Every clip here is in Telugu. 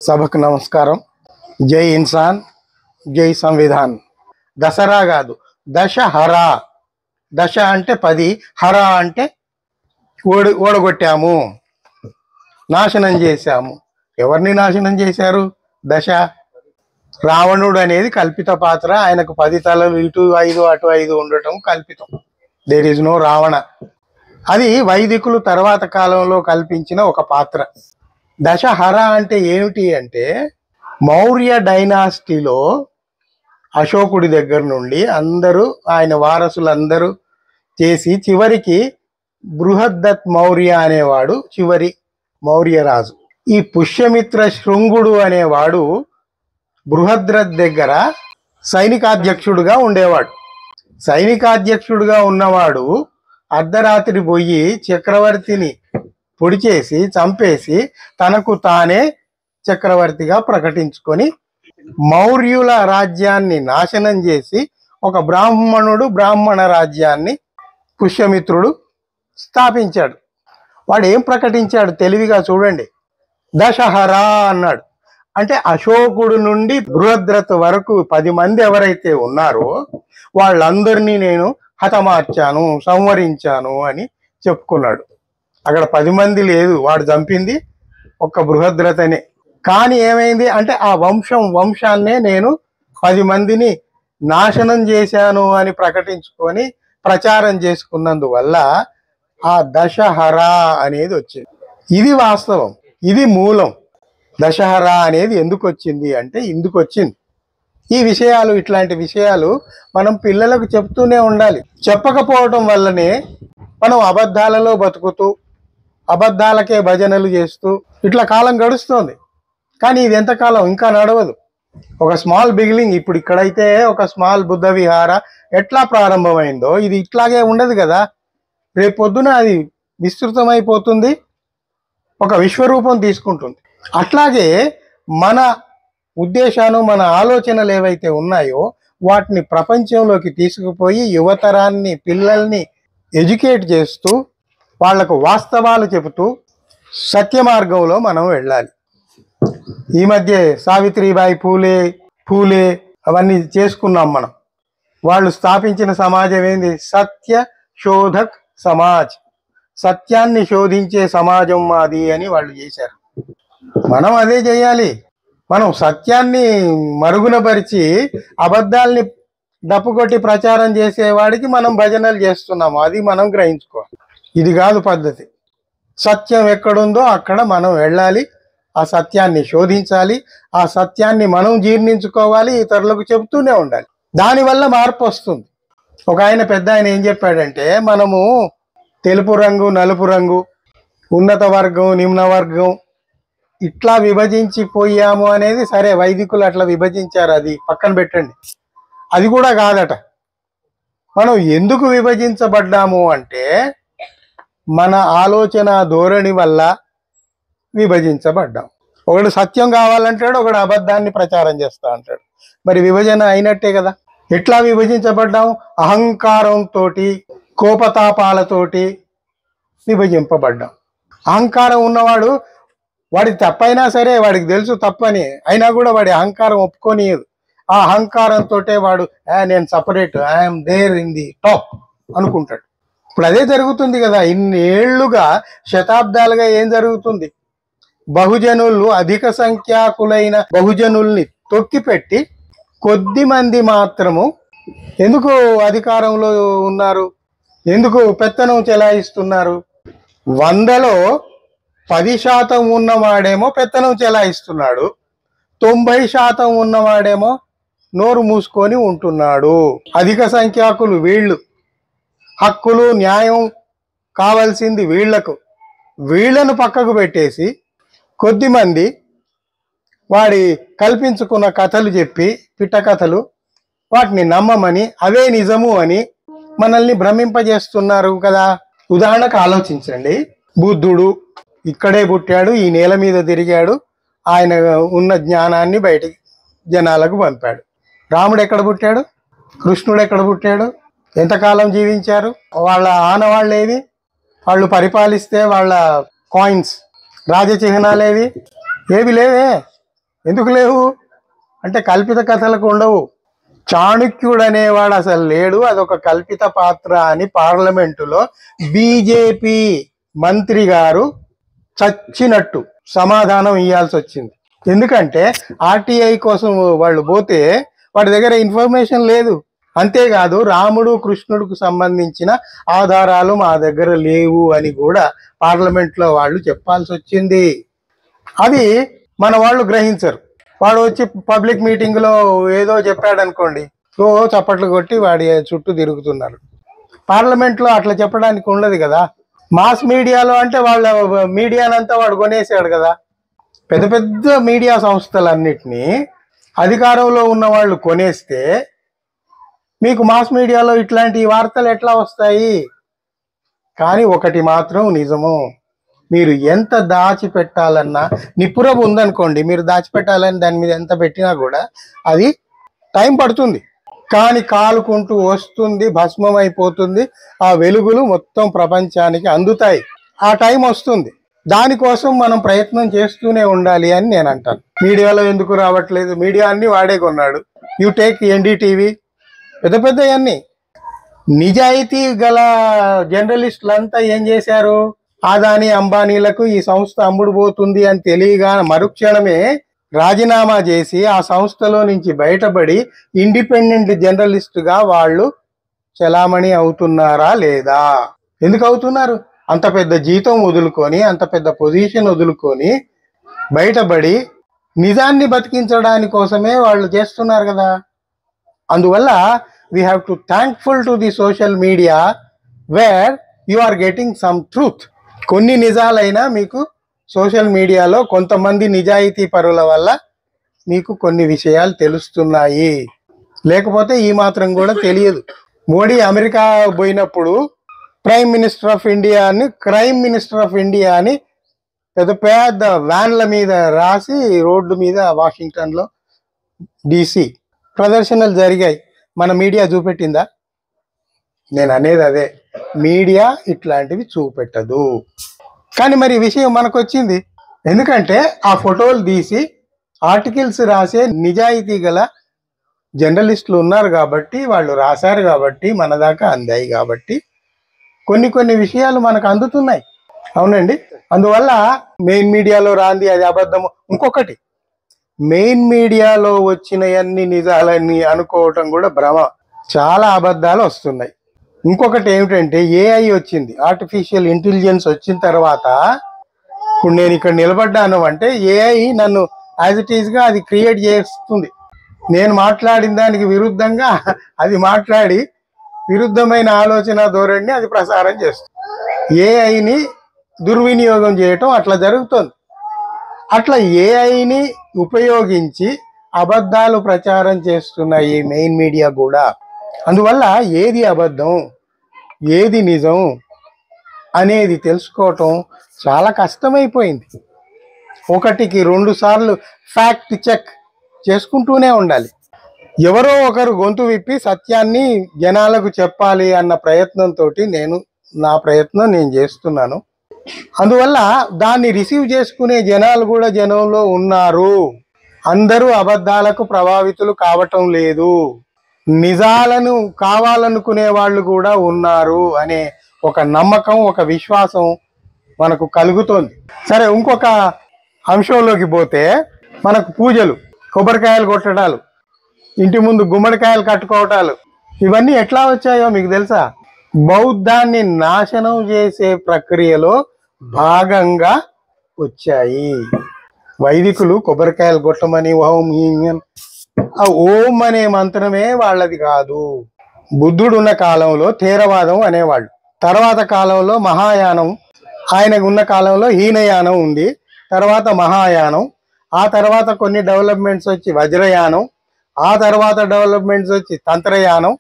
సభకు నమస్కారం. జై ఇన్సాన్, జై సంవిధాన్. దసరా కాదు, దశహరా. దశ అంటే 10, హర అంటే ఓడగొట్టాము, నాశనం చేశాము. ఎవరిని నాశనం చేశారు? దశ. రావణుడు అనేది కల్పిత పాత్ర. ఆయనకు 10 తలలు, ఇటు 5 అటు 5 ఉండటం కల్పితం. There is no Ravana. అది వైదికులు తర్వాత కాలంలో కల్పించిన ఒక పాత్ర. దశహర అంటే ఏమిటి అంటే, మౌర్య డైనాసిటీలో అశోకుడి దగ్గర నుండి అందరూ ఆయన వారసులందరూ చేసి చివరికి బృహద్దత్ మౌర్య అనేవాడు చివరి మౌర్య రాజు. ఈ పుష్యమిత్ర శృంగుడు అనేవాడు బృహద్రథ్ దగ్గర సైనికాధ్యక్షుడుగా ఉండేవాడు. సైనికాధ్యక్షుడుగా ఉన్నవాడు అర్ధరాత్రి పోయి చక్రవర్తిని పొడి చేసి చంపేసి తనకు తానే చక్రవర్తిగా ప్రకటించుకొని మౌర్యుల రాజ్యాన్ని నాశనం చేసి ఒక బ్రాహ్మణ రాజ్యాన్ని పుష్యమిత్రుడు స్థాపించాడు. వాడు ఏం ప్రకటించాడు తెలివిగా చూడండి. దశహరా అన్నాడు. అంటే అశోకుడు నుండి బృహద్రథ్ వరకు 10 మంది ఎవరైతే ఉన్నారో వాళ్ళందరినీ నేను హతమార్చాను, సంహరించాను అని చెప్పుకున్నాడు. అక్కడ 10 మంది లేదు, వాడు చంపింది ఒక్క బృహద్రథనే. కానీ ఏమైంది అంటే ఆ వంశాన్నే నేను 10 మందిని నాశనం చేశాను అని ప్రకటించుకొని ప్రచారం చేసుకున్నందువల్ల ఆ దశహరా అనేది వచ్చింది. ఇది వాస్తవం, ఇది మూలం. దశహరా అనేది ఎందుకు వచ్చింది అంటే ఇందుకు వచ్చింది. ఈ విషయాలు, ఇట్లాంటి విషయాలు మనం పిల్లలకు చెప్తూనే ఉండాలి. చెప్పకపోవటం వల్లనే మనం అబద్ధాలలో బతుకుతూ అబద్ధాలకే భజనలు చేస్తూ ఇట్లా కాలం గడుస్తుంది. కానీ ఇది ఎంతకాలం ఇంకా నడవదు. ఒక స్మాల్ బిగినింగ్, ఇప్పుడు ఇక్కడైతే ఒక స్మాల్ బుద్ధ విహార ఎట్లా ప్రారంభమైందో ఇది ఇట్లాగే ఉండదు కదా. రేపు పొద్దున అది విస్తృతమైపోతుంది, ఒక విశ్వరూపం తీసుకుంటుంది. అట్లాగే మన ఉద్దేశాలు, మన ఆలోచనలు ఏవైతే ఉన్నాయో వాటిని ప్రపంచంలోకి తీసుకుపోయి యువతరాన్ని, పిల్లల్ని ఎడ్యుకేట్ చేస్తూ వాళ్లకు వాస్తవాలు చెబుతూ సత్య మార్గంలో మనం వెళ్ళాలి. ఈ మధ్య సావిత్రిబాయి పూలే అవన్నీ చేసుకున్నాం మనం. వాళ్ళు స్థాపించిన సమాజం ఏంది? సత్య శోధక్ సమాజ్. సత్యాన్ని శోధించే సమాజం మాది అని వాళ్ళు చేశారు. మనం అదే చేయాలి. మనం సత్యాన్ని మరుగునపరిచి అబద్ధాల్ని డప్పుకొట్టి ప్రచారం చేసేవాడికి మనం భజనలు చేస్తున్నాము. అది మనం గ్రహించుకోవాలి. ఇది కాదు పద్ధతి. సత్యం ఎక్కడుందో అక్కడ మనం వెళ్ళాలి, ఆ సత్యాన్ని శోధించాలి, ఆ సత్యాన్ని మనం జీర్ణించుకోవాలి, ఇతరులకు చెబుతూనే ఉండాలి. దానివల్ల మార్పు వస్తుంది. ఒక ఆయన పెద్ద ఆయన ఏం చెప్పాడంటే, మనము తెలుపు రంగు, నలుపు రంగు, ఉన్నత వర్గం, నిమ్న వర్గం ఇట్లా విభజించిపోయాము అనేది సరే, వైదికులు అట్లా విభజించారు, అది పక్కన పెట్టండి. అది కూడా కాదట. మనం ఎందుకు విభజించబడ్డాము అంటే మన ఆలోచన ధోరణి వల్ల విభజించబడ్డాం. ఒకడు సత్యం కావాలంటాడు, ఒకడు అబద్ధాన్ని ప్రచారం చేస్తా అంటాడు. మరి విభజన అయినట్టే కదా. ఎట్లా విభజించబడ్డాం? అహంకారంతో, కోపతాపాలతోటి విభజింపబడ్డాం. అహంకారం ఉన్నవాడు, వాడికి తప్పైనా సరే వాడికి తెలుసు తప్పని, అయినా కూడా వాడి అహంకారం ఒప్పుకోనియదు. ఆ అహంకారంతో వాడు నేను separate, I'm there in the top అనుకుంటాడు. ఇప్పుడు అదే జరుగుతుంది కదా. ఇన్ని ఏళ్లుగా, శతాబ్దాలుగా ఏం జరుగుతుంది? బహుజనులు, అధిక సంఖ్యాకులైన బహుజనుల్ని తొక్కిపెట్టి కొద్ది మంది మాత్రము ఎందుకు అధికారంలో ఉన్నారు? ఎందుకు పెత్తనం చెలాయిస్తున్నారు? 100లో 10% ఉన్నవాడేమో పెత్తనం చెలాయిస్తున్నాడు, 90% ఉన్నవాడేమో నోరు మూసుకొని ఉంటున్నాడు. అధిక సంఖ్యాకులు వీళ్ళు, హక్కులు న్యాయం కావాల్సింది వీళ్లకు, వీళ్లను పక్కకు పెట్టేసి కొద్దిమంది వాడి కల్పించుకున్న కథలు చెప్పి, పిట్ట కథలు, వాటిని నమ్మమని అవే నిజము అని మనల్ని భ్రమింపజేస్తున్నారు కదా. ఉదాహరణకు ఆలోచించండి. బుద్ధుడు ఇక్కడే పుట్టాడు, ఈ నేల మీద తిరిగాడు, ఆయన ఉన్న జ్ఞానాన్ని బయటికి జనాలకు పంపాడు. రాముడు ఎక్కడ పుట్టాడు? కృష్ణుడు ఎక్కడ పుట్టాడు? ఎంతకాలం జీవించారు? వాళ్ళ ఆనవాళ్ళేవి? వాళ్ళు పరిపాలిస్తే వాళ్ళ కాయిన్స్, రాజచిహ్నాలేవి? ఏవి లేవే. ఎందుకు లేవు అంటే కల్పిత కథలకు ఉండవు. చాణక్యుడు అనేవాడు అసలు లేడు, అదొక కల్పిత పాత్ర అని పార్లమెంటులో బీజేపీ మంత్రి గారు చచ్చినట్టు సమాధానం ఇవ్వాల్సి వచ్చింది. ఎందుకంటే ఆర్టీఐ కోసం వాళ్ళు పోతే వాడి దగ్గర ఇన్ఫర్మేషన్ లేదు. అంతేకాదు రాముడు కృష్ణుడికి సంబంధించిన ఆధారాలు మా దగ్గర లేవు అని కూడా పార్లమెంట్లో వాళ్ళు చెప్పాల్సి వచ్చింది. అది మన వాళ్ళు గ్రహించరు. వాడు వచ్చి పబ్లిక్ మీటింగ్లో ఏదో చెప్పాడు అనుకోండి, ఓ చప్పట్లు కొట్టి వాడి చుట్టూ తిరుగుతున్నారు. పార్లమెంట్లో అట్లా చెప్పడానికి ఉండదు కదా. మాస్ మీడియాలో అంటే వాళ్ళ మీడియానంతా వాడు కొనేసాడు కదా. పెద్ద పెద్ద మీడియా సంస్థలన్నిటినీ అధికారంలో ఉన్న వాళ్ళు కొనేస్తే మీకు మాస్ మీడియాలో ఇట్లాంటి వార్తలు ఎట్లా వస్తాయి? కానీ ఒకటి మాత్రం నిజము, మీరు ఎంత దాచిపెట్టాలన్నా, నిపురం ఉందనుకోండి, మీరు దాచిపెట్టాలని దాని మీద ఎంత పెట్టినా కూడా అది టైం పడుతుంది, కానీ కాలుకుంటూ వస్తుంది, భస్మం అయిపోతుంది. ఆ వెలుగులు మొత్తం ప్రపంచానికి అందుతాయి. ఆ టైం వస్తుంది. దానికోసం మనం ప్రయత్నం చేస్తూనే ఉండాలి అని నేను అంటాను. మీడియాలో ఎందుకు రావట్లేదు? మీడియా అన్ని వాడే కొన్నాడు. యూ టేక్ ఎన్డీటీవీ, పెద్ద పెద్దవన్నీ. నిజాయితీ గల జర్నలిస్టులంతా ఏం చేశారు? ఆదాని అంబానీలకు ఈ సంస్థ అమ్ముడు పోతుంది అని తెలియగా మరుక్షణమే రాజీనామా చేసి ఆ సంస్థలో నుంచి బయటపడి ఇండిపెండెంట్ జర్నలిస్టుగా వాళ్ళు చలామణి అవుతున్నారా లేదా? ఎందుకు అవుతున్నారు? అంత పెద్ద జీతం వదులుకొని, అంత పెద్ద పొజిషన్ వదులుకొని బయటపడి నిజాన్ని బతికించడానికి కోసమే వాళ్ళు చేస్తున్నారు కదా. అందువల్ల we have to thankful to the social media where you are getting some truth. కొన్ని నిజాలైనా మీకు సోషల్ మీడియాలో కొంతమంది నిజాయితీ పరుల వల్ల మీకు కొన్ని విషయాలు తెలుస్తున్నాయి. లేకపోతే ఈ మాత్రం కూడా తెలియదు. మోడీ అమెరికా పోయినప్పుడు ప్రైమ్ మినిస్టర్ ఆఫ్ ఇండియా అని, క్రైమ్ మినిస్టర్ ఆఫ్ ఇండియా అని పెద్ద పెద్ద వ్యాన్ల మీద రాసి రోడ్డు మీద వాషింగ్టన్లో DC ప్రదర్శనలు జరిగాయి. మన మీడియా చూపెట్టిందా? నేను అనేది అదే, మీడియా ఇట్లాంటివి చూపెట్టదు. కానీ మరి విషయం మనకు వచ్చింది. ఎందుకంటే ఆ ఫోటోలు తీసి ఆర్టికల్స్ రాసే నిజాయితీ గల జర్నలిస్టులు ఉన్నారు కాబట్టి, వాళ్ళు రాశారు కాబట్టి, మన దాకా అందాయి కాబట్టి కొన్ని విషయాలు మనకు అందుతున్నాయి. అవునండి. అందువల్ల మెయిన్ మీడియాలో రాంది అది అబద్ధము. ఇంకొకటి, మెయిన్ మీడియాలో వచ్చినవన్నీ నిజాలన్నీ అనుకోవటం కూడా భ్రమ. చాలా అబద్ధాలు వస్తున్నాయి. ఇంకొకటి ఏమిటంటే AI వచ్చింది, ఆర్టిఫిషియల్ ఇంటెలిజెన్స్ వచ్చిన తర్వాత ఇప్పుడు నేను ఇక్కడ నిలబడ్డాను అంటే AI నన్ను యాజ్ ఇట్ ఈస్గా అది క్రియేట్ చేస్తుంది. నేను మాట్లాడిన దానికి విరుద్ధంగా అది మాట్లాడి విరుద్ధమైన ఆలోచన ధోరణిని అది ప్రసారం చేస్తుంది. AIని దుర్వినియోగం చేయటం అట్లా జరుగుతుంది. అట్లా AIని ఉపయోగించి అబద్ధాలు ప్రచారం చేస్తున్నాయి ఈ మెయిన్ మీడియా కూడా. అందువల్ల ఏది అబద్ధం ఏది నిజం అనేది తెలుసుకోవటం చాలా కష్టమైపోయింది. ఒకటికి 2 సార్లు ఫ్యాక్ట్ చెక్ చేసుకుంటూనే ఉండాలి. ఎవరో ఒకరు గొంతు విప్పి సత్యాన్ని జనాలకు చెప్పాలి అన్న ప్రయత్నంతో నా ప్రయత్నం నేను చేస్తున్నాను. అందువల్ల దాన్ని రిసీవ్ చేసుకునే జనాలు కూడా జనంలో ఉన్నారు. అందరూ అబద్ధాలకు ప్రభావితులు కావటం లేదు, నిజాలను కావాలనుకునే వాళ్ళు కూడా ఉన్నారు అనే ఒక నమ్మకం, ఒక విశ్వాసం మనకు కలుగుతోంది. సరే, ఇంకొక అంశంలోకి పోతే మనకు పూజలు, కొబ్బరికాయలు కొట్టడాలు, ఇంటి ముందు గుమ్మడికాయలు కట్టుకోవటాలు, ఇవన్నీ ఎట్లా వచ్చాయో మీకు తెలుసా? బౌద్ధాన్ని నాశనం చేసే ప్రక్రియలో భాగంగా వచ్చాయి. వైదికులు కొబ్బరికాయలు కొట్టమని ఓం ఆ ఓం అనే మంత్రమే వాళ్ళది కాదు. బుద్ధుడు ఉన్న కాలంలో థేరవాదం అనేవాళ్ళు, తర్వాత కాలంలో మహాయానం, ఆయనకు ఉన్న కాలంలో హీనయానం ఉంది, తర్వాత మహాయానం, ఆ తర్వాత కొన్ని డెవలప్మెంట్స్ వచ్చి వజ్రయానం, ఆ తర్వాత డెవలప్మెంట్స్ వచ్చి తంత్రయానం.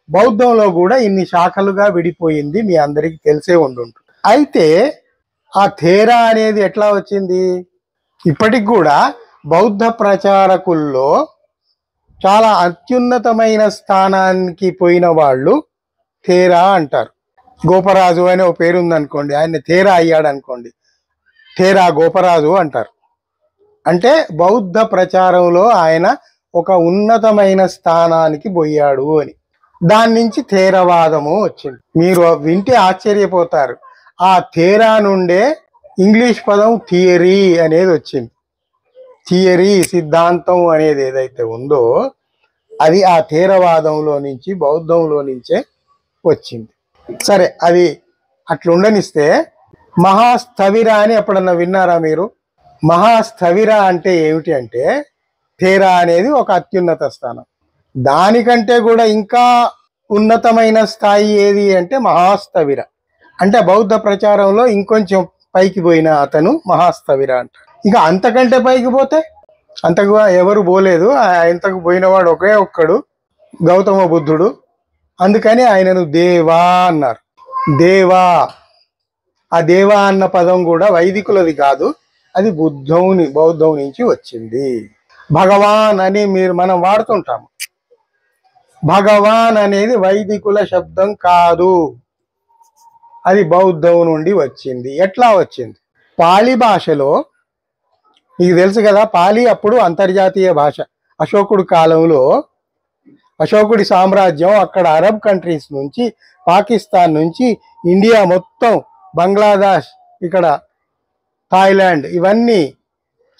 బౌద్ధంలో కూడా ఇన్ని శాఖలుగా విడిపోయింది, మీ అందరికీ తెలిసే ఉండుంటుంది. అయితే ఆ థేరా అనేది ఎట్లా వచ్చింది? ఇప్పటికి కూడా బౌద్ధ ప్రచారకుల్లో చాలా అత్యున్నతమైన స్థానానికి పోయిన వాళ్ళు థేరా అంటారు. గోపరాజు అనే ఒక పేరు ఉందనుకోండి, ఆయన థేరా అయ్యాడు అనుకోండి, థేరా గోపరాజు అంటారు. అంటే బౌద్ధ ప్రచారంలో ఆయన ఒక ఉన్నతమైన స్థానానికి పోయాడు అని. దాని నుంచి థేరవాదము వచ్చింది. మీరు వింటే ఆశ్చర్యపోతారు. ఆ థేరా నుండే ఇంగ్లీష్ పదం థియరీ అనేది వచ్చింది. థియరీ, సిద్ధాంతం అనేది ఏదైతే ఉందో అది ఆ థేరవాదంలో నుంచి, బౌద్ధంలో నుంచే వచ్చింది. సరే, అది అట్లుండనిస్తే మహాస్థవిర అని ఎప్పుడన్నా విన్నారా మీరు? మహాస్థవిర అంటే ఏమిటి అంటే, థేరా అనేది ఒక అత్యున్నత స్థానం. దానికంటే కూడా ఇంకా ఉన్నతమైన స్థాయి ఏది అంటే మహాస్థవిర. అంటే బౌద్ధ ప్రచారంలో ఇంకొంచెం పైకి పోయిన అతను మహాస్థవిర అంట. ఇంకా అంతకంటే పైకి పోతే అంతకు ఎవరు పోలేదు. ఇంతకు పోయినవాడు ఒకే ఒక్కడు, గౌతమ బుద్ధుడు. అందుకని ఆయనను దేవా అన్నారు. దేవా, ఆ దేవా అన్న పదం కూడా వైదికులది కాదు, అది బౌద్ధం నుంచి వచ్చింది. భగవాన్ అని మనం వాడుతుంటాము. భగవాన్ అనేది వైదికుల శబ్దం కాదు, అది బౌద్ధం నుండి వచ్చింది. ఎట్లా వచ్చింది? పాళీ భాషలో మీకు తెలుసు కదా, పాళీ అప్పుడు అంతర్జాతీయ భాష. అశోకుడి కాలంలో అశోకుడి సామ్రాజ్యం అక్కడ అరబ్ కంట్రీస్ నుంచి, పాకిస్తాన్ నుంచి, ఇండియా మొత్తం, బంగ్లాదేశ్, ఇక్కడ థాయిలాండ్, ఇవన్నీ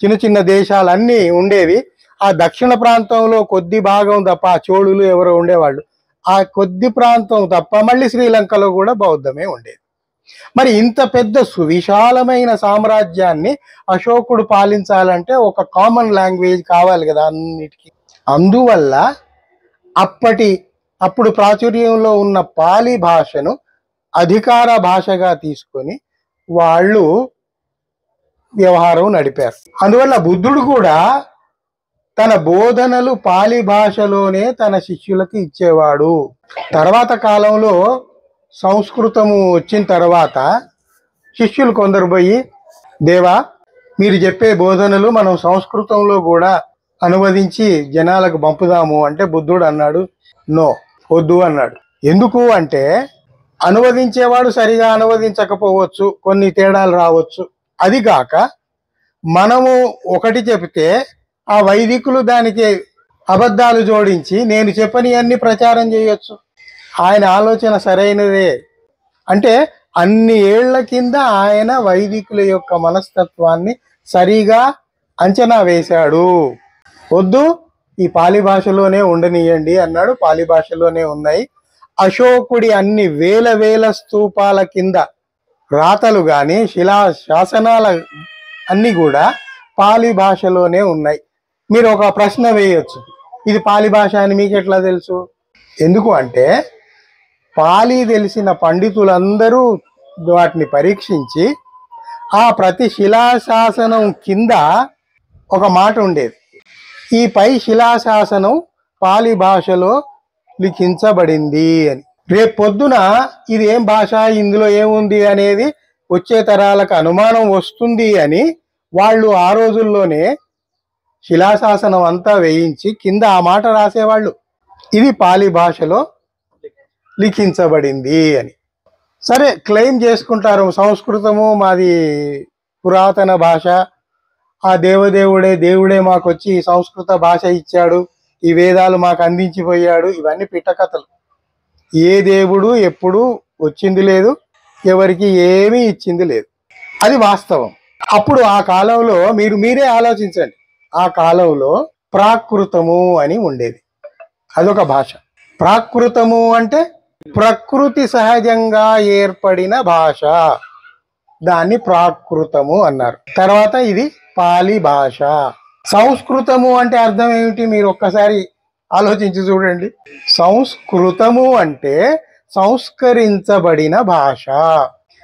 చిన్న చిన్న దేశాలన్నీ ఉండేవి. ఆ దక్షిణ ప్రాంతంలో కొద్ది భాగం తప్ప, ఆ చోళులు ఎవరో ఉండేవాళ్ళు, ఆ కొద్ది ప్రాంతం తప్ప మళ్ళీ శ్రీలంకలో కూడా బౌద్ధమే ఉండేది. మరి ఇంత పెద్ద సువిశాలమైన సామ్రాజ్యాన్ని అశోకుడు పాలించాలంటే ఒక కామన్ లాంగ్వేజ్ కావాలి కదా అన్నిటికీ. అందువల్ల అప్పుడు ప్రాచుర్యంలో ఉన్న పాలీ భాషను అధికార భాషగా తీసుకొని వాళ్ళు వ్యవహారం నడిపారు. అందువల్ల బుద్ధుడు కూడా తన బోధనలు పాలీ భాషలోనే తన శిష్యులకు ఇచ్చేవాడు. తర్వాత కాలంలో సంస్కృతము వచ్చిన తర్వాత శిష్యులు కొందరు పోయి, దేవా మీరు చెప్పే బోధనలు మనం సంస్కృతంలో కూడా అనువదించి జనాలకు పంపుదాము అంటే బుద్ధుడు అన్నాడు, నో, వద్దు అన్నాడు. ఎందుకు అంటే అనువదించేవాడు సరిగా అనువదించకపోవచ్చు, కొన్ని తేడాలు రావచ్చు. అది కాక మనము ఒకటి చెబితే ఆ వైదికులు దానికి అబద్ధాలు జోడించి నేను చెప్పని అన్ని ప్రచారం చేయొచ్చు. ఆయన ఆలోచన సరైనదే. అంటే అన్ని ఏళ్ల కింద ఆయన వైదికుల యొక్క మనస్తత్వాన్ని సరిగా అంచనా వేశాడు. వద్దు, ఈ పాలీ భాషలోనే ఉండనియండి అన్నాడు. పాలీ భాషలోనే ఉన్నాయి. అశోకుడి అన్ని వేల స్తూపాల కింద రాతలు కానీ శిలా శాసనాల అన్ని కూడా పాలీ భాషలోనే ఉన్నాయి. మీరు ఒక ప్రశ్న వేయొచ్చు, ఇది పాలీ భాష అని మీకు ఎట్లా తెలుసు? ఎందుకు అంటే పాలీ తెలిసిన పండితులందరూ వాటిని పరీక్షించి ఆ ప్రతి శిలాశాసనం కింద ఒక మాట ఉండేది, ఈ పై శిలాశాసనం పాలీ భాషలో లిఖించబడింది అని. రేపు పొద్దున ఇది ఏం భాష, ఇందులో ఏముంది అనేది వచ్చే తరాలకు అనుమానం వస్తుంది అని వాళ్ళు ఆ రోజుల్లోనే శిలాశాసనం అంతా వేయించి కింద ఆ మాట రాసేవాళ్ళు, ఇది పాలీ భాషలో లిఖించబడింది అని. సరే, క్లెయిమ్ చేసుకుంటారు, సంస్కృతము మాది పురాతన భాష, ఆ దేవుడే మాకు వచ్చి సంస్కృత భాష ఇచ్చాడు, ఈ వేదాలు మాకు అందించిపోయాడు. ఇవన్నీ పిట్టకథలు. ఏ దేవుడు ఎప్పుడు వచ్చింది లేదు, ఎవరికి ఏమీ ఇచ్చింది లేదు, అది వాస్తవం. అప్పుడు ఆ కాలంలో మీరే ఆలోచించండి, ఆ కాలంలో ప్రాకృతము అని ఉండేది, అదొక భాష. ప్రాకృతము అంటే ప్రకృతి సహజంగా ఏర్పడిన భాష, దాన్ని ప్రాకృతము అన్నారు. తర్వాత ఇది పాలీ భాష. సంస్కృతము అంటే అర్థం ఏమిటి మీరు ఒక్కసారి ఆలోచించి చూడండి. సంస్కృతము అంటే సంస్కరించబడిన భాష.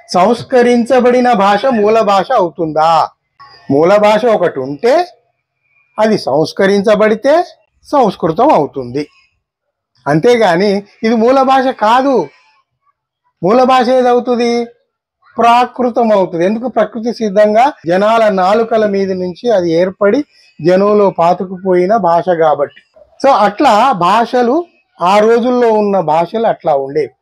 సంస్కరించబడిన భాష మూల భాష అవుతుందా? మూల భాష ఒకటి ఉంటే అది సంస్కరించబడితే సంస్కృతం అవుతుంది, అంతేగాని ఇది మూల భాష కాదు. మూల భాష ఏదవుతుంది? ప్రాకృతం అవుతుంది. ఎందుకు? ప్రకృతి సిద్ధంగా జనాల నాలుకల మీద నుంచి అది ఏర్పడి జనంలో పాతుకుపోయిన భాష కాబట్టి. సో అట్లా భాషలు, ఆ రోజుల్లో ఉన్న భాషలు అట్లా ఉండేవి.